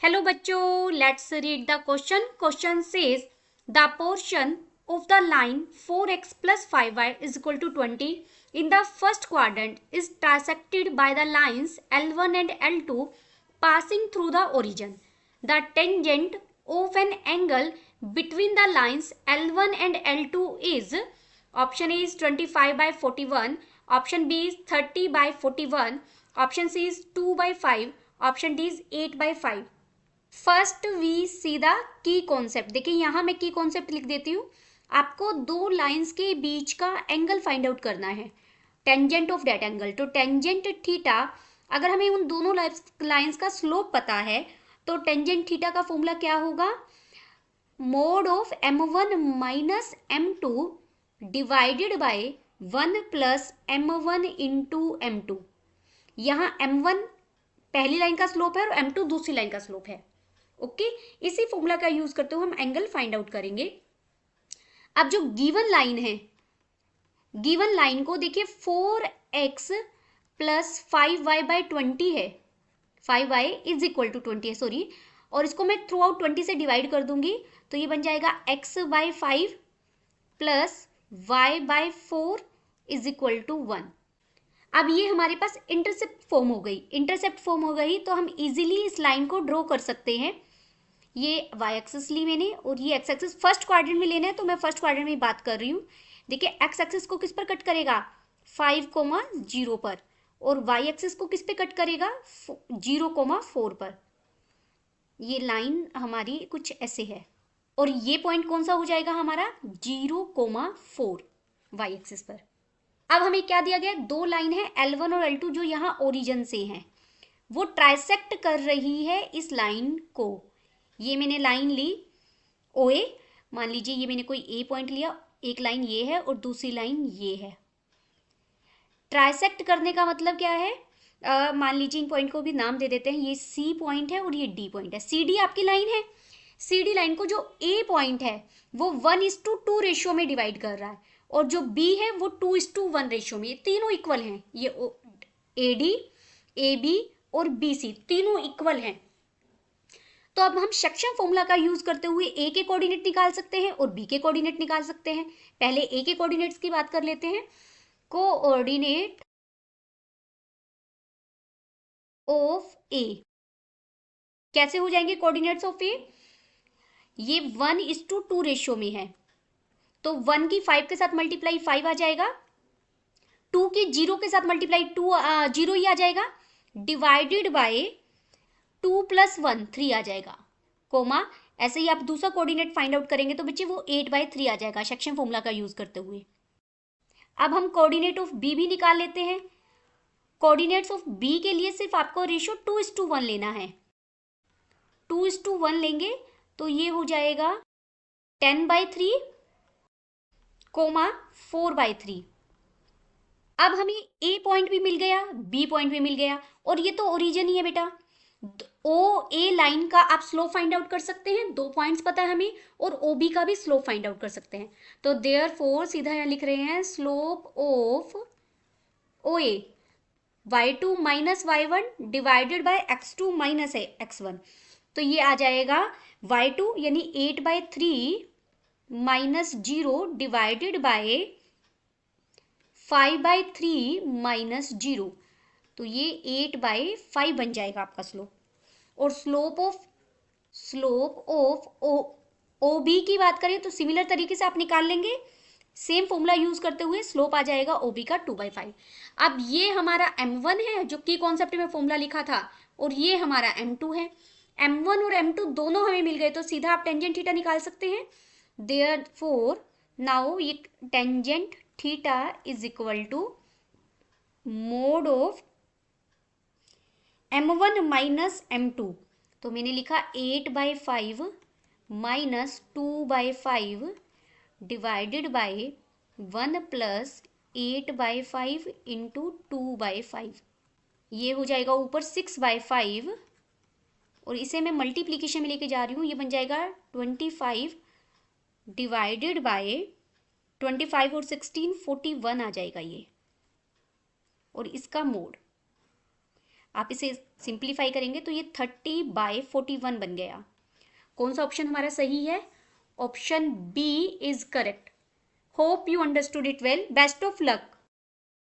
Hello बच्चों, let's read the question. Question says the portion of the line 4x plus 5y is equal to 20 in the first quadrant is trisected by the lines L1 and L2 passing through the origin. The tangent of an angle between the lines L1 and L2 is option A is 25 by 41, option B is 30 by 41, option C is 2 by 5, option D is 8 by 5. First we see the key concept. देखिए यहां मैं की concept लिख देती हूँ. आपको दो lines के बीच का एंगल फाइंड आउट करना है, टेंजेंट ऑफ डेट एंगल. तो टेंजेंट थीटा, अगर हमें उन दोनों लाइंस का स्लोप पता है तो टेंजेंट थीटा का फॉर्मूला क्या होगा? Mode of m1 minus m2 divided by 1 plus m1 into m2. यहाँ m1 पहली लाइन का स्लोप है और m2 दूसरी लाइन का स्लोप है. ओके, इसी फॉर्मूला का यूज करते हुए हम एंगल फाइंड आउट करेंगे. अब जो गिवन लाइन है, गिवन लाइन को देखिए 4x प्लस 5y बाई 20 है, 5y इज इक्वल टू 20 है, सॉरी, और इसको मैं थ्रू आउट 20 से डिवाइड कर दूंगी तो ये बन जाएगा x by 5 plus y by 4 is equal to 1. अब ये हमारे पास इंटरसेप्ट फॉर्म हो गई. इंटरसेप्ट फॉर्म हो गई तो हम इजीली इस लाइन को ड्रॉ कर सकते हैं. ये वाई एक्सिस ली मैंने और ये एक्स एक्सिस फर्स्ट क्वाड्रेंट में लेना है तो मैं फर्स्ट क्वाड्रेंट में बात कर रही हूँ. देखिए एक्स एक्सिस को किस पर कट करेगा? 5,0 पर. और वाई एक्सिस को किस पे कट करेगा? 0,4 पर. ये लाइन हमारी कुछ ऐसे है और ये पॉइंट कौन सा हो जाएगा हमारा? 0,4 वाई एक्सिस पर. अब हमें क्या दिया गया? दो लाइन है L1 और L2 जो यहाँ ओरिजिन से हैं, वो ट्राइसेक्ट कर रही है इस लाइन को. ये मैंने लाइन ली OA, मान लीजिए ये मैंने कोई A पॉइंट लिया, एक लाइन ये है और दूसरी लाइन ये है. ट्राइसेक्ट करने का मतलब क्या है? मान लीजिए इन पॉइंट को भी नाम दे देते हैं. ये C पॉइंट है और ये D पॉइंट है. CD आपकी लाइन है. CD लाइन को जो A पॉइंट है वो 1:2 रेशियो में डिवाइड कर रहा है और जो B है वो 2:1 रेशियो में. ये तीनों इक्वल हैं. ये AD, AB और BC तीनों इक्वल हैं. तो अब हम सेक्शन फॉर्मूला का यूज करते हुए ए के कोऑर्डिनेट निकाल सकते हैं और बी के कोऑर्डिनेट निकाल सकते हैं. पहले ए के कोऑर्डिनेट्स की बात कर लेते हैं. कोऑर्डिनेट ऑफ ए कैसे हो जाएंगे? कोऑर्डिनेट्स ऑफ ए, ये 1:2 रेशियो में है तो 1 की 5 के साथ मल्टीप्लाई 5 आ जाएगा, 2 की 0 के साथ मल्टीप्लाई 2 0 ही आ जाएगा, डिवाइडेड बाय 2 प्लस 1 3 आ जाएगा, कोमा. ऐसे ही आप दूसरा कोऑर्डिनेट फाइंड आउट करेंगे तो बच्चे वो 8/3 आ जाएगा सेक्शन फॉर्मूला का यूज करते हुए. अब हम कोऑर्डिनेट ऑफ बी भी निकाल लेते हैं. कोऑर्डिनेट्स ऑफ बी के लिए सिर्फ आपको रेशियो 2:1 लेना है. 2:1 लेंगे तो ये हो जाएगा 10/3 कोमा 4/3. अब हमें ए पॉइंट भी मिल गया, बी पॉइंट भी मिल गया और ये तो ओरिजिन ही है बेटा. ओ ए लाइन का आप स्लोप फाइंड आउट कर सकते हैं, दो पॉइंट्स पता है हमें, और ओ बी का भी स्लोप फाइंड आउट कर सकते हैं. तो देयरफॉर सीधा यहाँ लिख रहे हैं slope of O A y2 minus y1 divided by x2 minus x1. तो ये आ जाएगा y2 यानी 8/3 माइनस 0 डिवाइडेड बाय 5/3 माइनस 0. तो ये 8/5 बन जाएगा आपका स्लोप. और स्लोप ऑफ ओ बी की बात करें तो सिमिलर तरीके से आप निकाल लेंगे. सेम फॉर्मूला यूज करते हुए स्लोप आ जाएगा ओ बी का 2/5. अब ये हमारा M1 है जो की कॉन्सेप्ट में फॉर्मूला लिखा था और ये हमारा M2 है. M1 और M2 दोनों हमें मिल गए तो सीधा आप टेंजेंट थीटा निकाल सकते हैं. देयरफॉर नाउ ये tangent theta is equal to mod of M1 minus M2. तो मैंने लिखा 8/5 minus 2/5 divided by 1 plus 8/5 into 2/5. ये हो जाएगा ऊपर 6/5 और इसे मैं मल्टीप्लीकेशन में लेके जा रही हूँ. ये बन जाएगा 25 डिवाइडेड बाय 25 और 16 41 आ जाएगा ये, और इसका मोड. आप इसे सिंप्लीफाई करेंगे तो ये 30/41 बन गया। कौन सा ऑप्शन हमारा सही है? Option B is correct. Hope you understood it well. Best of luck.